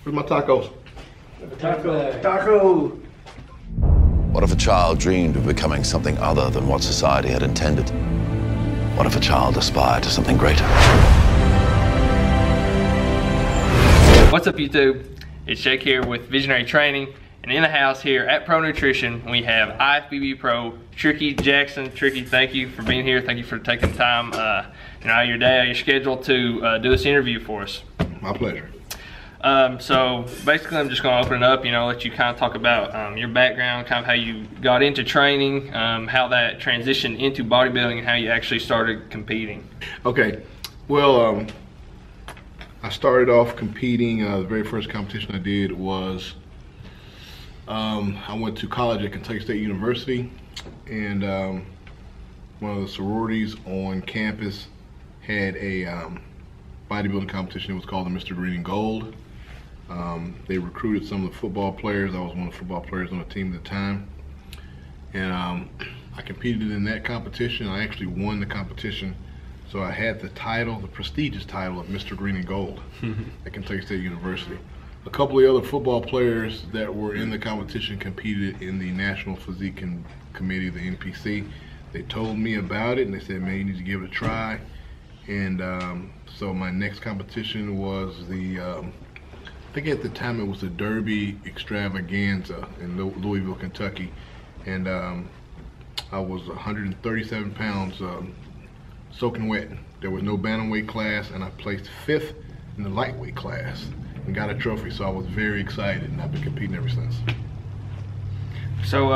Where's my tacos? Taco. What if a child dreamed of becoming something other than what society had intended? What if a child aspired to something greater? What's up, YouTube? It's Jake here with Visionary Training, and in the house here at Pro Nutrition, we have IFBB Pro Tricky Jackson. Tricky, thank you for being here. Thank you for taking time out of your day, out of your schedule to do this interview for us. My pleasure. So basically, I'm just going to open it up, let you kind of talk about your background, kind of how you got into training, how that transitioned into bodybuilding, and how you actually started competing. Okay, well, I started off competing. The very first competition I did was I went to college at Kentucky State University, and one of the sororities on campus had a bodybuilding competition. It was called the Mr. Green and Gold. They recruited some of the football players. I was one of the football players on the team at the time, and I competed in that competition. I actually won the competition, so I had the title, the prestigious title of Mr. Green and Gold at Kentucky State University. A couple of the other football players that were in the competition competed in the National Physique Committee, the NPC. They told me about it, and they said, man, you need to give it a try. And so my next competition was the I think at the time it was the Derby Extravaganza in Louisville, Kentucky, and I was 137 pounds soaking wet. There was no bantamweight class, and I placed 5th in the lightweight class and got a trophy, so I was very excited, and I've been competing ever since. So,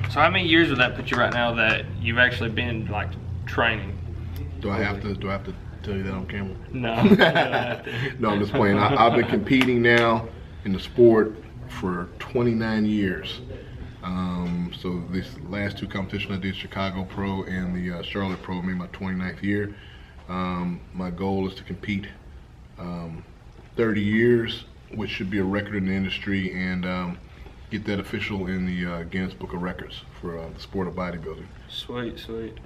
so how many years would that put you right now that you've actually been like training? Do I have to tell you that on camera? No. No, I'm just playing. I've been competing now in the sport for 29 years. So this last 2 competitions I did, Chicago Pro and the Charlotte Pro, made my 29th year. My goal is to compete 30 years, which should be a record in the industry, and get that official in the Guinness Book of Records for the sport of bodybuilding. Sweet, sweet.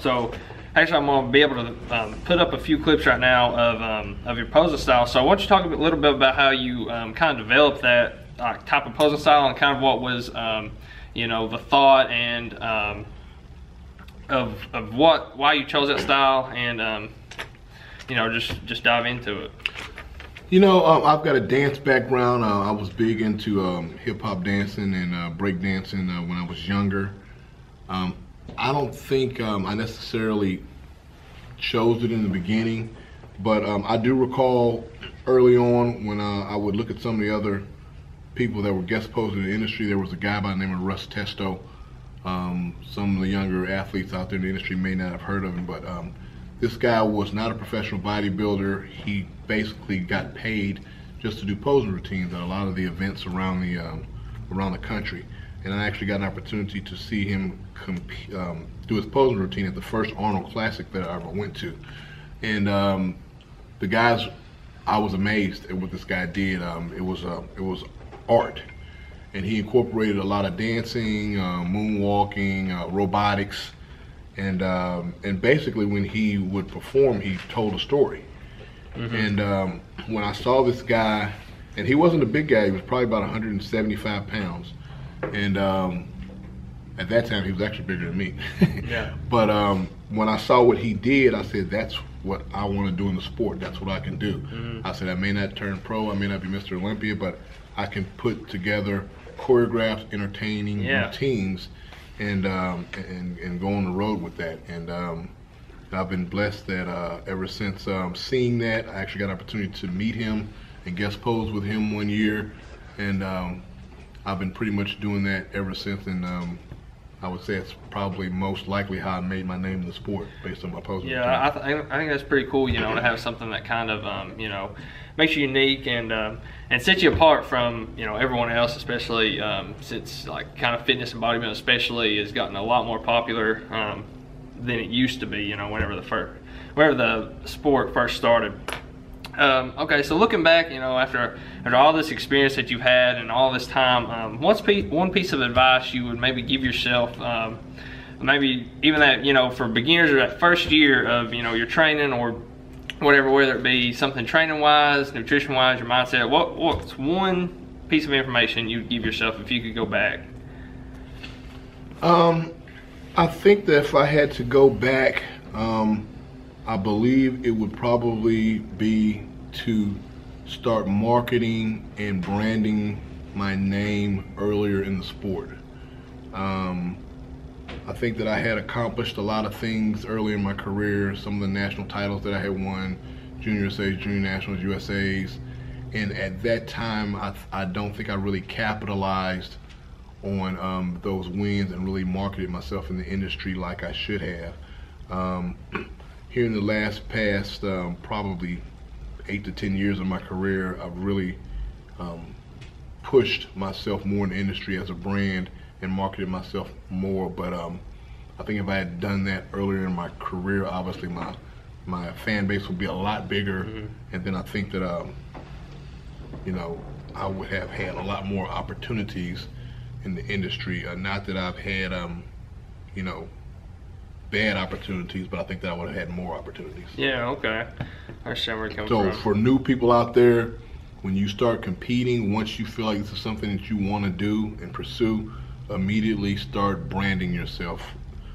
So actually, I'm going to be able to put up a few clips right now of your posing style. So I want you to talk a little bit about how you kind of developed that type of posing style, and kind of what was the thought and of why you chose that style, and just dive into it. I've got a dance background. I was big into hip-hop dancing and break dancing when I was younger. I don't think I necessarily chose it in the beginning, but I do recall early on when I would look at some of the other people that were guest posing in the industry. There was a guy by the name of Russ Testo. Some of the younger athletes out there in the industry may not have heard of him, but this guy was not a professional bodybuilder. He basically got paid just to do posing routines at a lot of the events around the country. And I actually got an opportunity to see him do his posing routine at the first Arnold Classic that I ever went to. And the guys, I was amazed at what this guy did. It was art, and he incorporated a lot of dancing, moonwalking, robotics. And basically when he would perform, he told a story. And when I saw this guy, and he wasn't a big guy, he was probably about 175 pounds. And at that time, he was actually bigger than me. Yeah. But when I saw what he did, I said, that's what I want to do in the sport. That's what I can do. I said, I may not turn pro, I may not be Mr. Olympia, but I can put together choreographed, entertaining routines and go on the road with that. And I've been blessed that ever since seeing that, I actually got an opportunity to meet him and guest pose with him one year, and I've been pretty much doing that ever since. And I would say it's probably most likely how I made my name in the sport, based on my posing. Yeah, I think that's pretty cool, to have something that kind of makes you unique and sets you apart from everyone else, especially since like kind of fitness and bodybuilding especially has gotten a lot more popular than it used to be. Whenever the sport first started. Okay, so looking back, after all this experience that you've had and all this time, what's one piece of advice you would maybe give yourself, maybe even that, for beginners, or that first year of, your training, or whatever, whether it be something training wise, nutrition wise, your mindset, what's one piece of information you'd give yourself if you could go back? I think that if I had to go back, I believe it would probably be to start marketing and branding my name earlier in the sport. I think that I had accomplished a lot of things early in my career, some of the national titles that I had won, Junior USA's, Junior Nationals, USA's, and at that time I don't think I really capitalized on those wins and really marketed myself in the industry like I should have. Here in the past probably 8 to 10 years of my career, I've really pushed myself more in the industry as a brand and marketed myself more. But I think if I had done that earlier in my career, obviously my fan base would be a lot bigger, and then I think that you know, I would have had a lot more opportunities in the industry. Not that I've had you know, bad opportunities, but I think that I would have had more opportunities. Yeah, okay. I understand where it comes So from. for new people out there, when you start competing, once you feel like this is something that you want to do and pursue, immediately start branding yourself.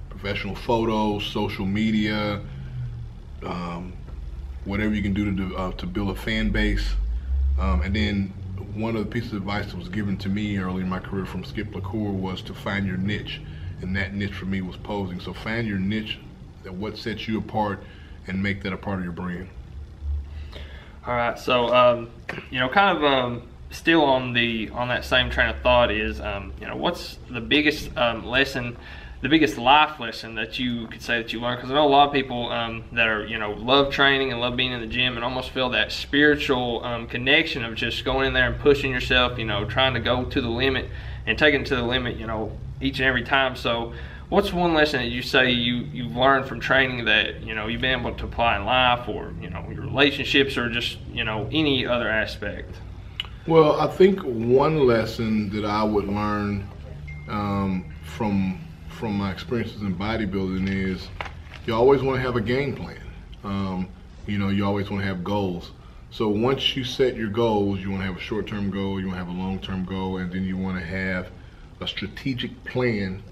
Professional photos, social media, whatever you can do to build a fan base. And then one of the pieces of advice that was given to me early in my career from Skip LaCour was to find your niche. And that niche for me was posing. So find your niche, what sets you apart, and make that a part of your brand. All right, so you know, kind of still on that same train of thought is, you know, what's the biggest lesson, the biggest life lesson that you could say that you learned? Because I know a lot of people that are, you know, love training and love being in the gym and almost feel that spiritual connection of just going in there and pushing yourself, you know, trying to go to the limit and taking it to the limit, you know, each and every time. So what's one lesson that you say you've learned from training that, you know, you've been able to apply in life, or, you know, your relationships, or just, you know, any other aspect? Well, I think one lesson that I would learn from my experiences in bodybuilding is you always want to have a game plan. You know, you always want to have goals. So once you set your goals, you want to have a short-term goal, you want to have a long-term goal, and then you want to have a strategic plan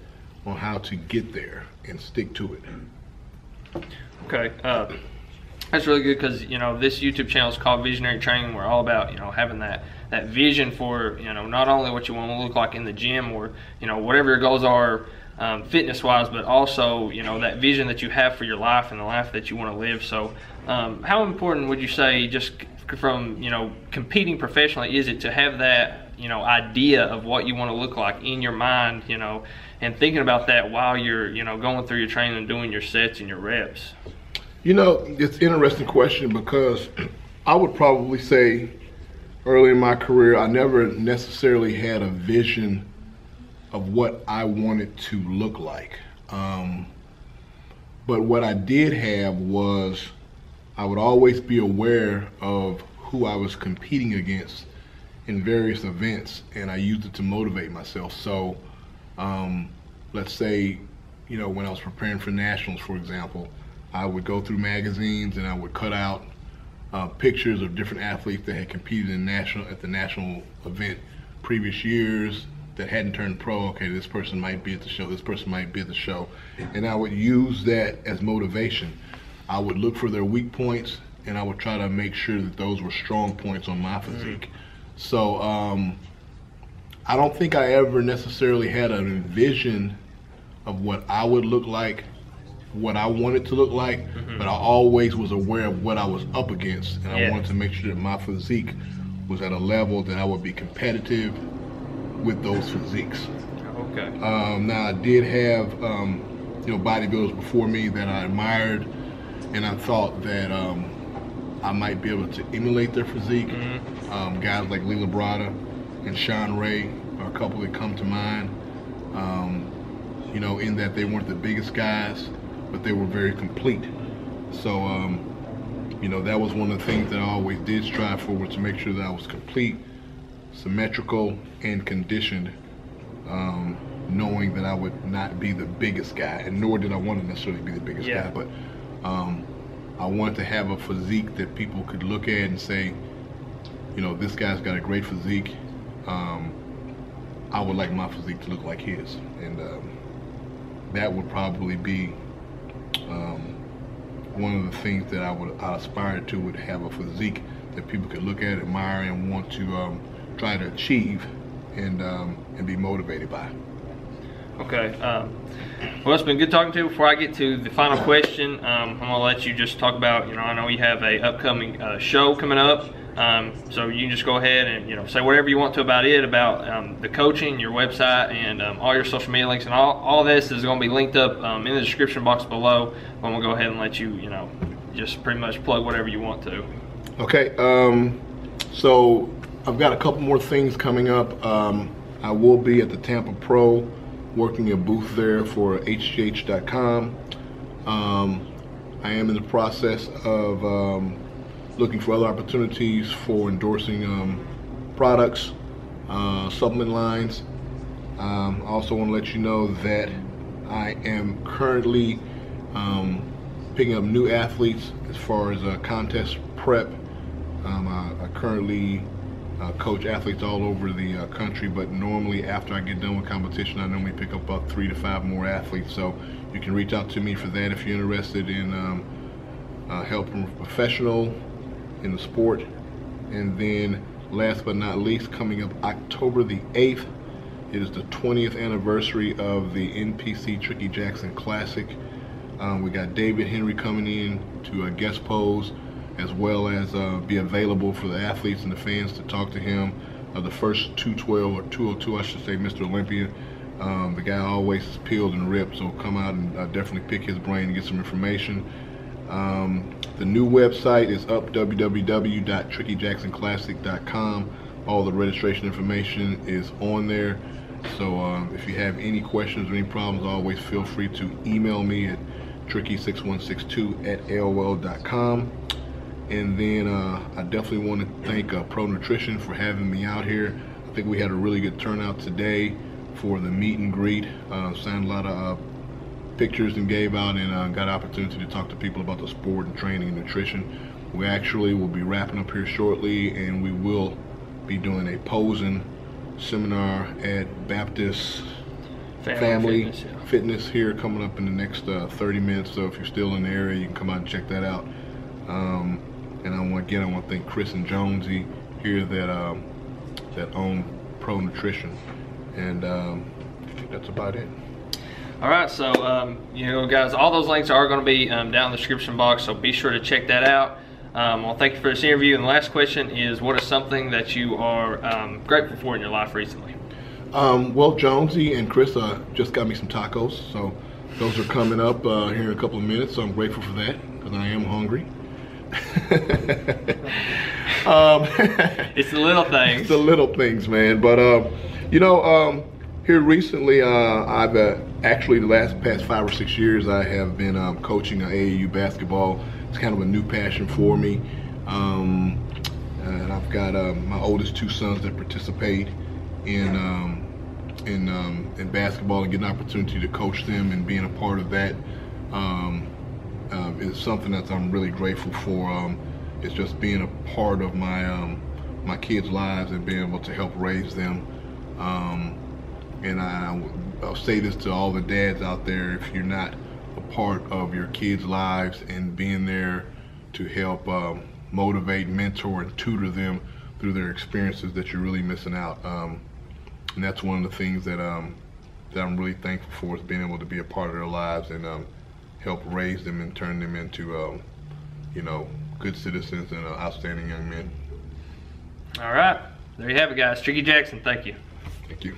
on how to get there and stick to it. Okay, that's really good, because, you know, this YouTube channel is called Visionary Training. We're all about, you know, having that vision for, you know, not only what you want to look like in the gym, or, you know, whatever your goals are fitness wise, but also, you know, that vision that you have for your life and the life that you want to live. So how important would you say, just from, you know, competing professionally, is it to have that, you know, idea of what you want to look like in your mind, you know, and thinking about that while you're, you know, going through your training and doing your sets and your reps? You know, it's an interesting question, because I would probably say early in my career, I never necessarily had a vision of what I wanted to look like. But what I did have was, I would always be aware of who I was competing against in various events, and I used it to motivate myself. So let's say, you know, when I was preparing for nationals, for example, I would go through magazines and I would cut out pictures of different athletes that had competed at the national event previous years that hadn't turned pro. Okay, this person might be at the show, this person might be at the show. And I would use that as motivation. I would look for their weak points, and I would try to make sure that those were strong points on my physique. So I don't think I ever necessarily had a vision of what I would look like, what I wanted to look like, but I always was aware of what I was up against, and I wanted to make sure that my physique was at a level that I would be competitive with those physiques. Okay. Now, I did have you know, bodybuilders before me that I admired, and I thought that I might be able to emulate their physique. Guys like Lee Labrada and Sean Ray are a couple that come to mind. You know, in that they weren't the biggest guys, but they were very complete. So, you know, that was one of the things that I always did strive for, was to make sure that I was complete, symmetrical, and conditioned, knowing that I would not be the biggest guy, and nor did I want to necessarily be the biggest guy, but I wanted to have a physique that people could look at and say, you know, this guy's got a great physique. I would like my physique to look like his, and that would probably be one of the things that I aspire to, would have a physique that people could look at, admire, and want to try to achieve and be motivated by. Okay. Well, it's been good talking to you. Before I get to the final question, I'm going to let you just talk about, you know, I know you have a upcoming show coming up. So you can just go ahead and, you know, say whatever you want to about it, about the coaching, your website, and all your social media links, and all this is going to be linked up in the description box below. I'm going to go ahead and let you, you know, just pretty much plug whatever you want to. Okay. So I've got a couple more things coming up. I will be at the Tampa Pro, working a booth there for hgh.com. I am in the process of looking for other opportunities for endorsing products, supplement lines. I also want to let you know that I am currently picking up new athletes as far as contest prep. I currently coach athletes all over the country, but normally after I get done with competition, I normally pick up about 3 to 5 more athletes. So you can reach out to me for that if you're interested in helping a professional in the sport. And then last but not least, coming up October the 8th, it is the 20th anniversary of the NPC Tricky Jackson Classic. We got David Henry coming in to guest pose, as well as be available for the athletes and the fans to talk to him. The first 212 or 202, I should say, Mr. Olympia. The guy always is peeled and ripped, so come out and definitely pick his brain and get some information. The new website is up, www.trickyjacksonclassic.com. All the registration information is on there. So if you have any questions or any problems, always feel free to email me at tricky6162@aol.com. And then I definitely want to thank Pro Nutrition for having me out here. I think we had a really good turnout today for the meet and greet. Signed a lot of pictures and gave out, and got an opportunity to talk to people about the sport and training and nutrition. We actually will be wrapping up here shortly, and we will be doing a posing seminar at Baptist Family Fitness here coming up in the next 30 minutes. So if you're still in the area, you can come out and check that out. And I want to thank Chris and Jonesy here that own Pro Nutrition, and I think that's about it. All right, so you know, guys, all those links are going to be down in the description box, so be sure to check that out. Well, thank you for this interview. And the last question is, what is something that you are grateful for in your life recently? Well, Jonesy and Chris just got me some tacos, so those are coming up here in a couple of minutes. So I'm grateful for that because I am hungry. It's the little things. It's the little things, man. But you know, here recently, I've actually the past 5 or 6 years, I have been coaching AAU basketball. It's kind of a new passion for me, and I've got my oldest 2 sons that participate in basketball, and get an opportunity to coach them, and being a part of that is something that I'm really grateful for. It's just being a part of my my kids' lives and being able to help raise them. And I'll say this to all the dads out there: if you're not a part of your kids' lives and being there to help motivate, mentor, and tutor them through their experiences, that you're really missing out. And that's one of the things that I'm really thankful for, is being able to be a part of their lives and help raise them and turn them into you know, good citizens and outstanding young men. All right, there you have it, guys. Tricky Jackson, thank you. Thank you.